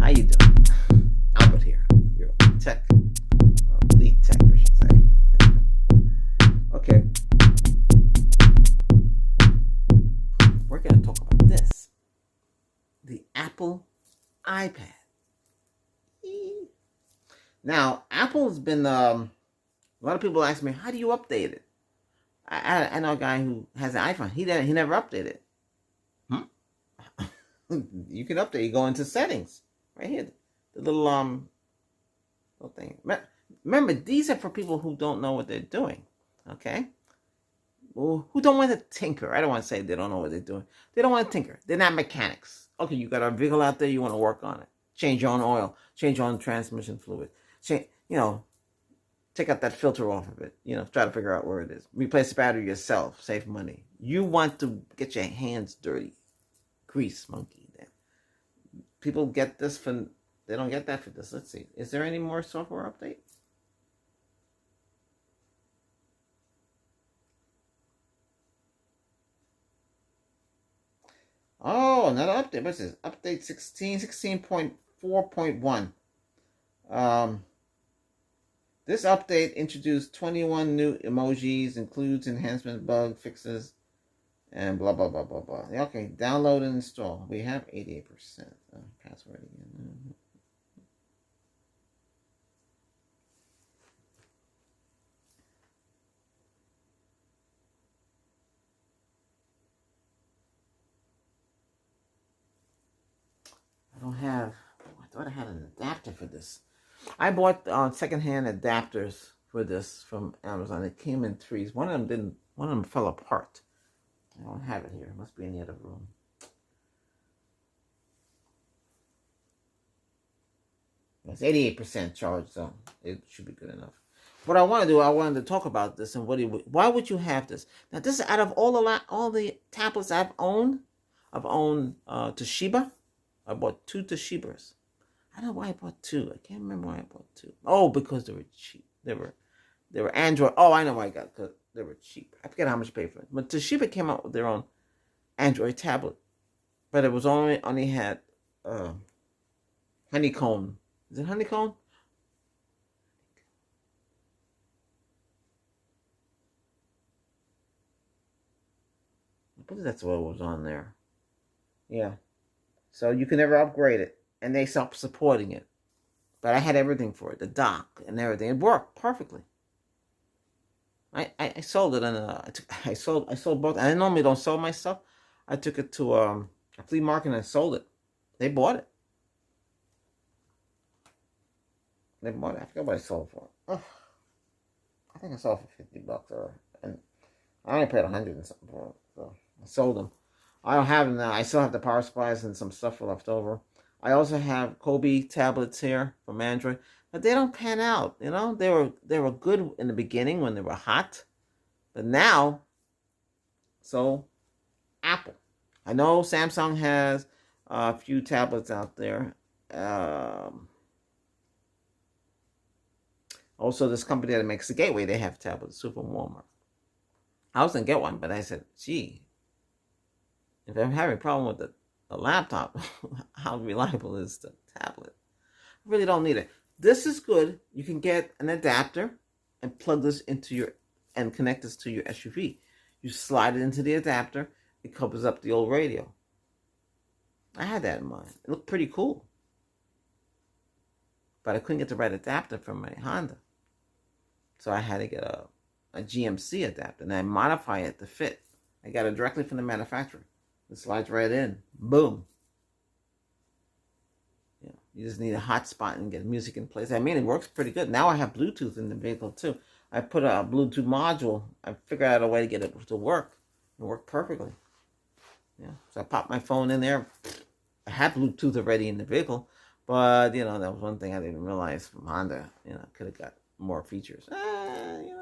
How you doing? Albert here. Your tech, lead tech, I should say. Okay. We're going to talk about this. The Apple iPad. Now, Apple's been, a lot of people ask me, how do you update it? I know a guy who has an iPhone. He never updated it. You can update. You go into settings right here, the little thing. Remember, these are for people who don't know what they're doing. Okay, well, who don't want to tinker. I don't want to say they don't know what they're doing. They don't want to tinker. They're not mechanics. Okay, you got a vehicle out there. You want to work on it. Change your own oil. Change your own transmission fluid. Change. Take out that filter off of it. Try to figure out where it is. Replace the battery yourself. Save money. You want to get your hands dirty. Grease monkey. People get this they don't get that for this. Let's see. Is there any more software update? Oh, another update. What's this? Update 16.4.1. This update introduced 21 new emojis, includes enhancement, bug fixes, and blah, blah, blah, blah, blah. Okay, download and install. We have 88%. Password again. I thought I had an adapter for this. I bought secondhand adapters for this from Amazon. It came in threes. One of them fell apart. I don't have it here. It must be in the other room. It's 88% charge, so it should be good enough. What I want to do, I wanted to talk about this and why would you have this? Now, this is out of all the tablets I've owned Toshiba. I bought 2 Toshibas. I don't know why I bought 2. I can't remember why I bought 2. Oh, because they were cheap. They were Android. Oh, I know why I got, because they were cheap. I forget how much I paid for it. But Toshiba came out with their own Android tablet, but it was only had honeycomb. Is it honeycomb? I believe that's what was on there. Yeah. So you can never upgrade it, and they stopped supporting it. But I had everything for it, the dock and everything. It worked perfectly. I sold it, and I sold both. I normally don't sell my stuff. I took it to a flea market and I sold it. They bought it. I forgot what I sold for. Oh, I think I sold for $50, and I only paid $100 and something for it. So I sold them. I don't have them now. I still have the power supplies and some stuff left over. I also have Kobe tablets here from Android, but they don't pan out. They were good in the beginning when they were hot, but now, so Apple. I know Samsung has a few tablets out there. Also, this company that makes the Gateway, they have tablets too from Walmart. I was gonna get one, but I said, gee, if I'm having a problem with the laptop, how reliable is the tablet? I really don't need it. This is good. You can get an adapter and plug this and connect this to your SUV. You slide it into the adapter. It covers up the old radio. I had that in mind. It looked pretty cool. But I couldn't get the right adapter from my Honda. So I had to get a GMC adapter, and I modify it to fit. I got it directly from the manufacturer. It slides right in. Boom. Yeah, you just need a hotspot and get music in place. I mean, it works pretty good. Now I have Bluetooth in the vehicle too. I put a Bluetooth module. I figured out a way to get it to work. It worked perfectly. Yeah, so I popped my phone in there. I had Bluetooth already in the vehicle, but that was one thing I didn't realize from Honda. Could have got more features. I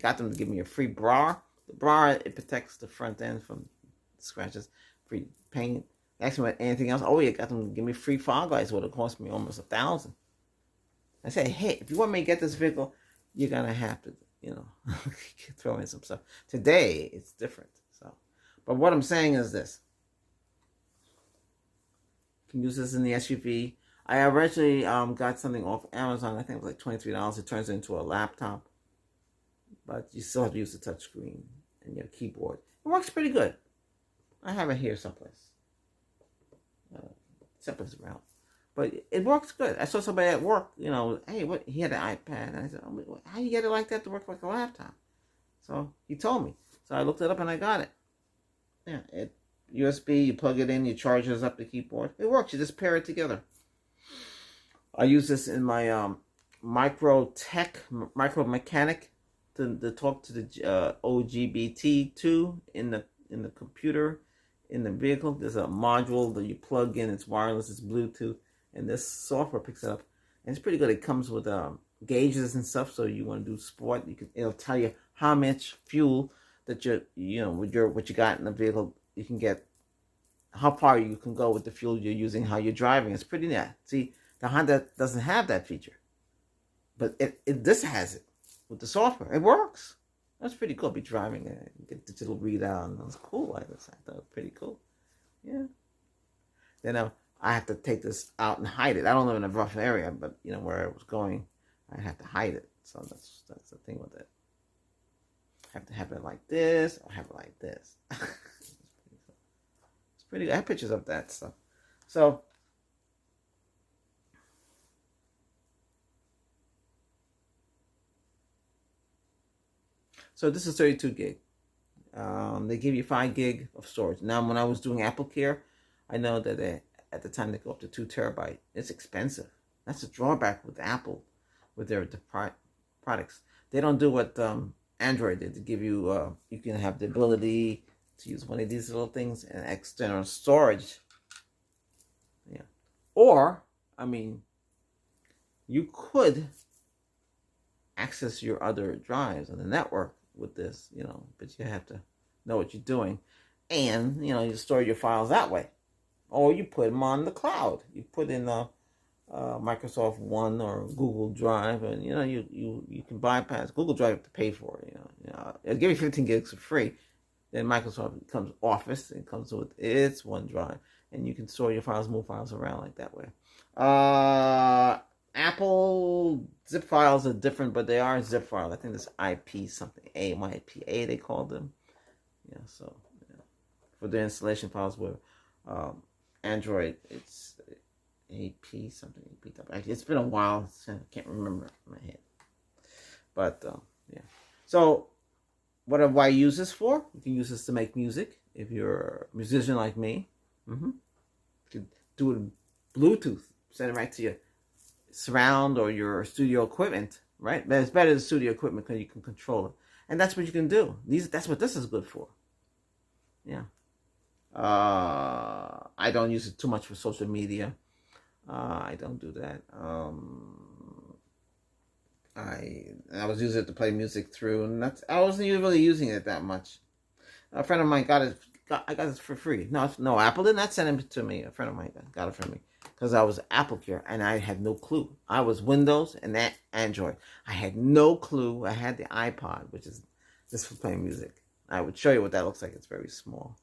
got them to give me a free bra. The bra, it protects the front end from scratches, free paint. Asked me about anything else. Oh, you got them to give me free fog lights. Would have cost me almost $1,000. I said, hey, if you want me to get this vehicle, you're gonna have to, throw in some stuff. Today, it's different. So, but what I'm saying is this: you can use this in the SUV. I originally got something off Amazon. I think it was like $23. It turns into a laptop, but you still have to use the touch screen and your keyboard. It works pretty good. I have it here someplace. Someplace around. But it works good. I saw somebody at work, hey, what? He had an iPad. And I said, oh, how do you get it like that to work like a laptop? So he told me. So I looked it up and I got it. Yeah, USB, you plug it in, you charge it up the keyboard. It works. You just pair it together. I use this in my micro mechanic to talk to the OGBT2 in the computer, in the vehicle. There's a module that you plug in. It's wireless. It's Bluetooth, and this software picks it up, and it's pretty good. It comes with gauges and stuff. So you want to do sport, it'll tell you how much fuel that what you got in the vehicle. You can get how far you can go with the fuel you're using, how you're driving. It's pretty neat. See, the Honda doesn't have that feature, but this has it with the software. It works. That's pretty cool. Be driving it, get digital readout, and that's cool. I thought it was pretty cool. Yeah. Then I have to take this out and hide it. I don't live in a rough area, but where I was going, I have to hide it. So that's the thing with it. I have to have it like this, or have it like this. It's pretty good. I have pictures of that stuff. So this is 32 gig. They give you 5 gig of storage. Now, when I was doing Apple Care, I know that at the time they go up to 2 terabyte. It's expensive. That's a drawback with Apple, with their products. They don't do what Android did to give you. You can have the ability to use one of these little things and external storage. Yeah. Or, you could access your other drives on the network with this, but you have to know what you're doing. And, you store your files that way. Or you put them on the cloud. You put in Microsoft One or Google Drive, and, you can bypass Google Drive. You have to pay for it, It'll give you 15 gigs for free. Then Microsoft comes Office, and comes with its OneDrive, and you can store your files, move files around like that way. Apple zip files are different, but they are zip files. I think this IP something, MIPA they call them. Yeah, so for the installation files with Android, it's AP something. It's been a while, so I can't remember in my head. But yeah. So what do I use this for? You can use this to make music if you're a musician like me. You can do it Bluetooth, send it right to your surround or your studio equipment, right? But it's better than studio equipment because you can control it, and that's what you can do. That's what this is good for. Yeah. I don't use it too much for social media. I don't do that. I was using it to play music through, and I wasn't really using it that much. A friend of mine I got it for free. No, Apple did not send it to me. A friend of mine got it from me because I was Apple Care and I had no clue. I was Windows and that Android. I had no clue. I had the iPod, which is just for playing music. I would show you what that looks like. It's very small.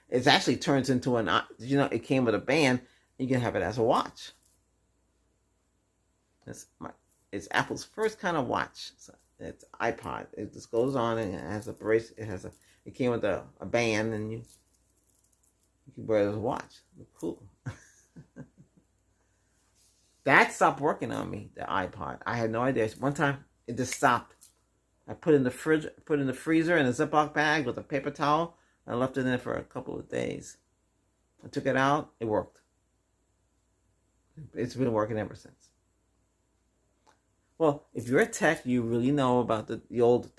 It actually turns into it came with a band. You can have it as a watch. It's Apple's first kind of watch. It's iPod. It just goes on and it has a brace. It came with a band, and you can wear it as a watch. Cool. That stopped working on me, the iPod. I had no idea. One time it just stopped. I put it in the fridge, put it in the freezer in a Ziploc bag with a paper towel. I left it in there for a couple of days. I took it out. It worked. It's been working ever since. Well, if you're a tech, you really know about the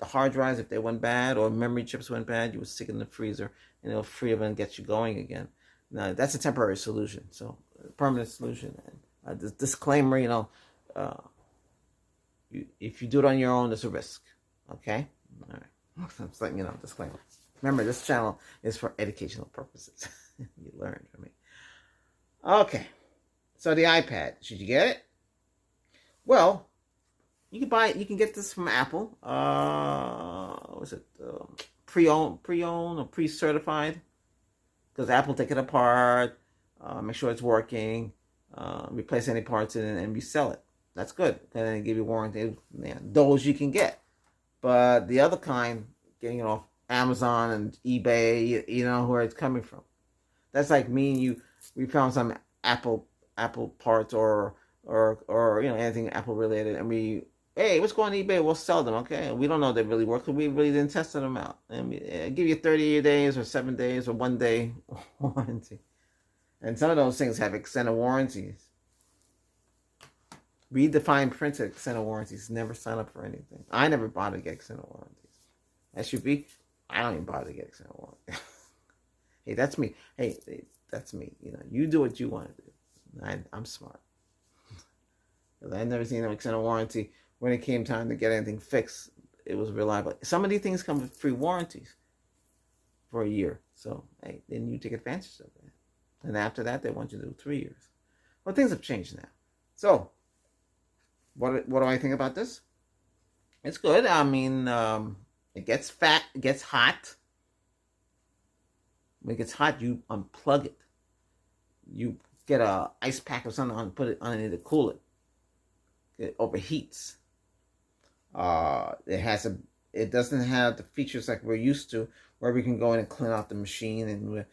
hard drives. If they went bad or memory chips went bad, you would stick it in the freezer and it'll free them and get you going again. Now, that's a temporary solution. So, a permanent solution. And this disclaimer, if you do it on your own, there's a risk. Okay? All right. I'm just letting you know, disclaimer. Remember, this channel is for educational purposes. You learn from me. Okay. So, the iPad. Should you get it? Well, you can buy it. You can get this from Apple. What's it? Pre-owned or pre-certified? Because Apple take it apart, make sure it's working. replace any parts in it, and resell it. That's good. And then give you warranty. Yeah, those you can get. But the other kind, getting it off Amazon and eBay, you know where it's coming from. That's like me and you. We found some Apple parts or anything Apple related, and hey, let's go on eBay. We'll sell them. Okay, we don't know if they really work because we really didn't test them out. And we give you 30 days or 7 days or 1 day warranty. And some of those things have extended warranties. Read the fine print of extended warranties. Never sign up for anything. I never bother to get extended warranties. SUV, I don't even bother to get extended warranties. Hey, that's me. Hey, that's me. You do what you want to do. I'm smart. I've never seen an extended warranty. When it came time to get anything fixed, it was reliable. Some of these things come with free warranties for a year. So, hey, then you take advantage of that. And after that, they want you to do 3 years. Well, things have changed now. So, what do I think about this? It's good. I mean, it gets fat. It gets hot. When it gets hot, you unplug it. You get a ice pack or something on, put it on it to cool it. It overheats. It doesn't have the features like we're used to, where we can go in and clean out the machine, and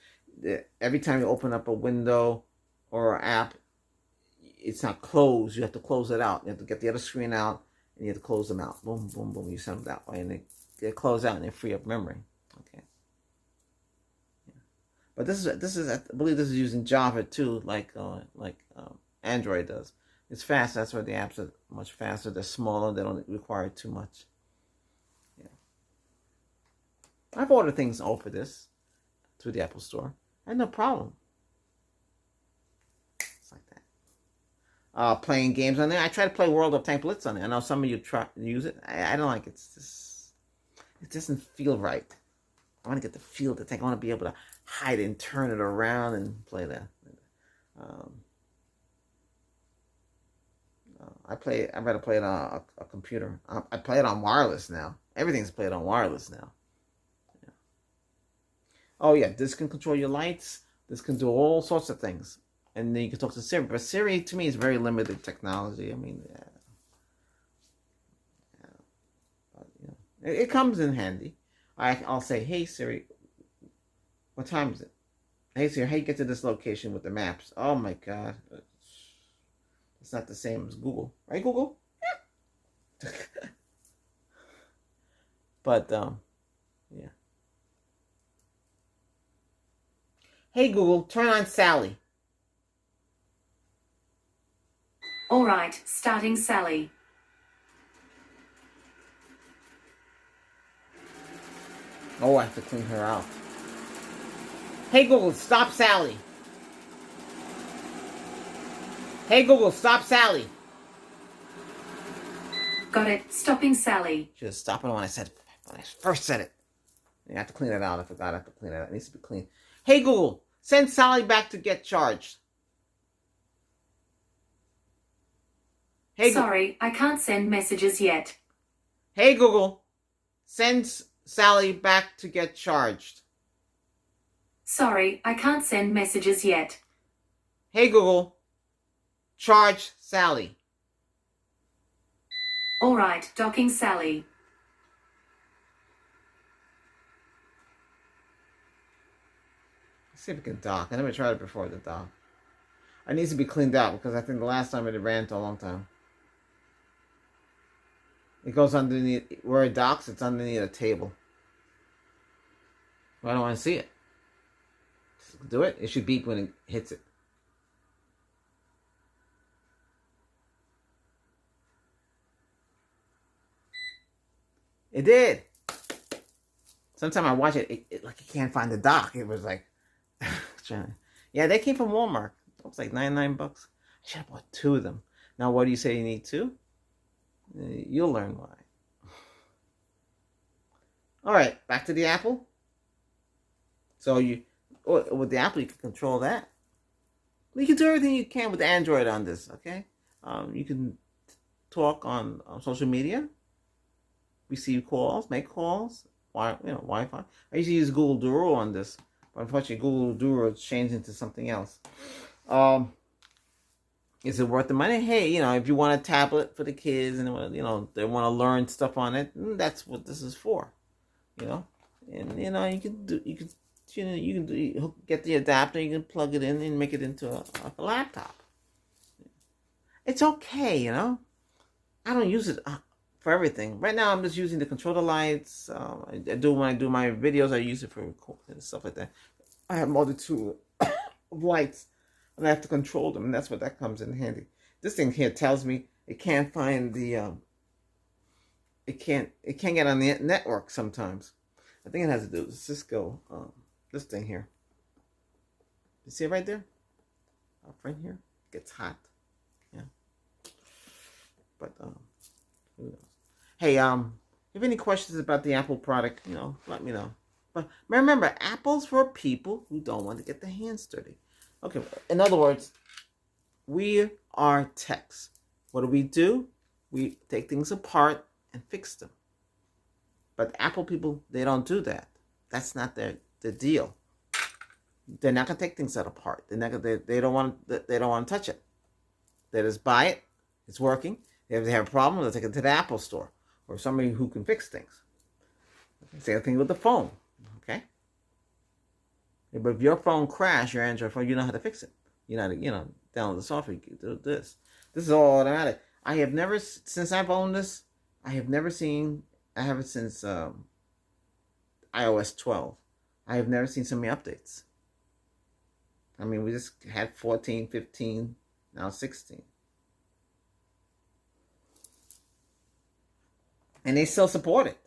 every time you open up a window or an app, it's not closed. You have to close it out. You have to get the other screen out, and you have to close them out. Boom, boom, boom. You send them that way, and they close out, and they free up memory. Okay. Yeah. But this is I believe this is using Java too, like Android does. It's fast. That's why the apps are much faster. They're smaller. They don't require too much. Yeah. I've ordered things over this through the Apple Store. I had no problem. It's like that. Playing games on there. I try to play World of Tank Blitz on there. I know some of you try to use it. I don't like it. It doesn't feel right. I want to get the feel of the tank. I want to be able to hide it and turn it around and play that. I'd rather play it on a computer. I play it on wireless now. Everything's played on wireless now. Yeah. Oh yeah, this can control your lights. This can do all sorts of things. And then you can talk to Siri. But Siri, to me, is very limited technology. I mean, it comes in handy. I'll say, hey Siri, what time is it? Hey Siri, how you get to this location with the maps? Oh my God. It's not the same as Google. Right, Google? Yeah. But, yeah. Hey, Google, turn on Sally. All right, starting Sally. Oh, I have to clean her out. Hey, Google, stop Sally. Hey Google, stop Sally. Got it. Stopping Sally. Should have stopped it when I first said it. You have to clean it out. I forgot I have to clean it out. It needs to be clean. Hey Google, send Sally back to get charged. Hey. Sorry, I can't send messages yet. Hey Google, send Sally back to get charged. Sorry, I can't send messages yet. Hey Google, charge Sally. All right, docking Sally. Let's see if we can dock. I never tried it before, the dock. It needs to be cleaned out because I think the last time it ran for a long time. It goes underneath, where it docks, it's underneath a table. Well, I don't want to see it. Just do it. It should beep when it hits it. It did. Sometimes I watch it, like you can't find the dock. It was like, yeah, they came from Walmart. It was like $99. I should have bought 2 of them. Now, what do you say you need 2? You'll learn why. All right, back to the Apple. So with the Apple, you can control that. You can do everything you can with Android on this. Okay, you can talk on social media. Receive calls, make calls, Wi-Fi. I used to use Google Duo on this, but unfortunately Google Duo changed into something else. Is it worth the money? Hey, if you want a tablet for the kids and they want to learn stuff on it, that's what this is for. And you can get the adapter, you can plug it in and make it into a laptop. It's okay. I don't use it for everything. Right now, I'm just using the control the lights. When I do my videos, I use it for recording and stuff like that. I have multitude of lights, and I have to control them, and that's what that comes in handy. This thing here tells me it can't find the it can't get on the network sometimes. I think it has to do with Cisco. This thing here. You see it right there? Up right here, it gets hot. Yeah. But who knows? Hey, if you have any questions about the Apple product, let me know. But remember, Apple's for people who don't want to get their hands dirty. Okay, in other words, we are techs. What do? We take things apart and fix them. But Apple people, they don't do that. That's not their deal. They're not gonna take things apart. They don't want to touch it. They just buy it. It's working. If they have a problem, they'll take it to the Apple store or somebody who can fix things. Same thing with the phone. Okay. But if your phone crashes, your Android phone, you know how to fix it. You know how to, download the software. You do this. This is all automatic. I have never, since I've owned this, I have seen iOS 12. I have never seen so many updates. I mean, we just had 14, 15, now 16. And they still support it,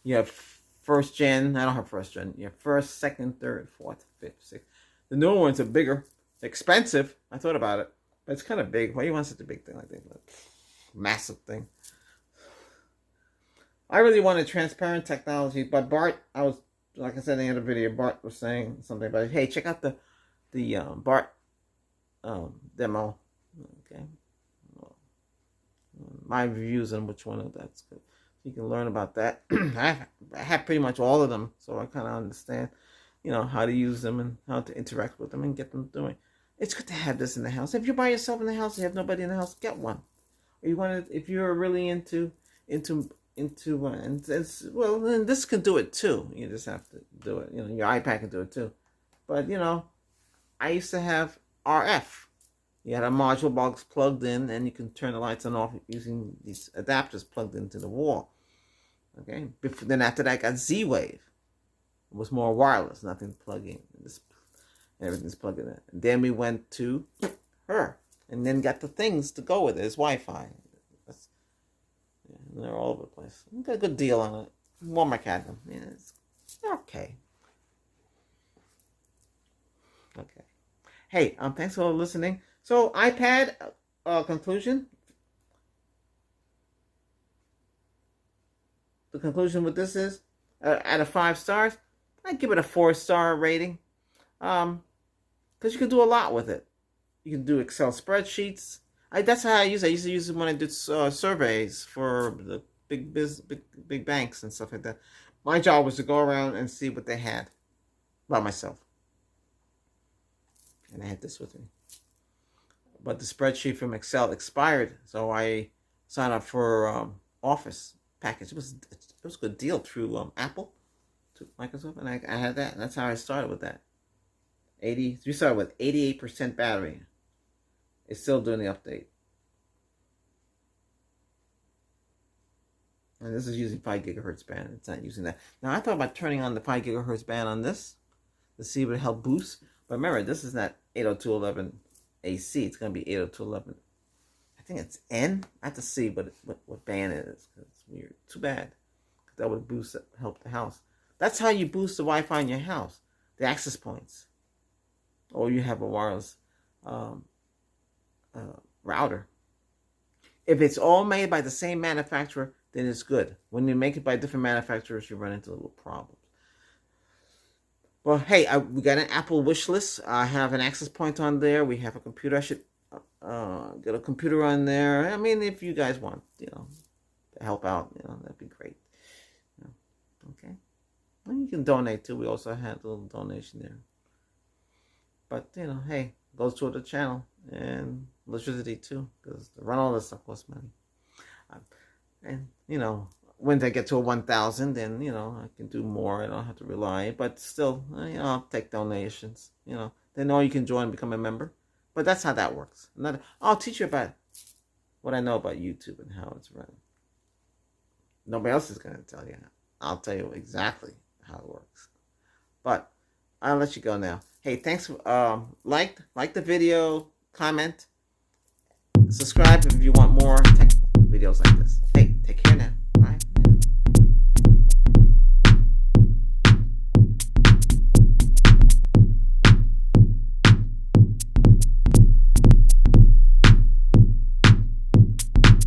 You have first gen, I don't have first gen. You have first, second, third, fourth, fifth, sixth. The newer ones are bigger, expensive. I thought about it, but it's kind of big. Why do you want such a big thing like that? Massive thing. I really wanted transparent technology, but Bart, like I said in the other video, Bart was saying something about, hey, check out the Bart demo. Okay. My reviews on which one of that's good. You can learn about that. I have pretty much all of them, so I kind of understand, how to use them and how to interact with them and get them doing. It's good to have this in the house. If you're by yourself in the house, you have nobody in the house, get one. Or if you're really into one, and then this can do it too. You just have to do it. Your iPad can do it too. But I used to have RF. You had a module box plugged in, and you can turn the lights on and off using these adapters plugged into the wall. Okay. Then after that, I got Z-Wave. It was more wireless, nothing plugging. Everything's plugged in. And then we went to her, and then got the things to go with it. It's Wi-Fi. They're all over the place. We got a good deal on it. Walmart had them. Yeah, it's okay. Okay. Hey, thanks for listening. So iPad conclusion. The conclusion with this is, out of 5 stars, I'd give it a 4-star rating. Because you can do a lot with it. You can do Excel spreadsheets. That's how I use it. I used to use it when I did surveys for the big banks and stuff like that. My job was to go around and see what they had by myself. And I had this with me. But the spreadsheet from Excel expired, so I signed up for Office package. It was a good deal through Apple, to Microsoft, and I had that. And that's how I started with that. We started with 88% battery. It's still doing the update. And this is using 5 gigahertz band. It's not using that. Now, I thought about turning on the 5 gigahertz band on this to see if it would help boost. But remember, this is not 802.11 AC. It's going to be 802.11. I think it's N. I have to see what band it is. It's weird. Too bad. That would help the house. That's how you boost the Wi-Fi in your house. The access points. Or you have a wireless router. If it's all made by the same manufacturer, then it's good. When you make it by different manufacturers, you run into little problems. Well, hey, we got an Apple wish list. I have an access point on there. We have a computer. I should get a computer on there. I mean, if you guys want, to help out, that'd be great. Okay. And you can donate too. We also had a little donation there. But, hey, goes toward the channel. and electricity too, because to run all this stuff costs money. And when I get to a 1,000, then I can do more. I don't have to rely, but still, I'll take donations. Then all you can join and become a member. But that's how that works. I'll teach you about what I know about YouTube and how it's run. Nobody else is going to tell you. I'll tell you exactly how it works. But I'll let you go now. Hey, thanks. Like the video, comment, subscribe if you want more tech videos like this. Hey, take care now.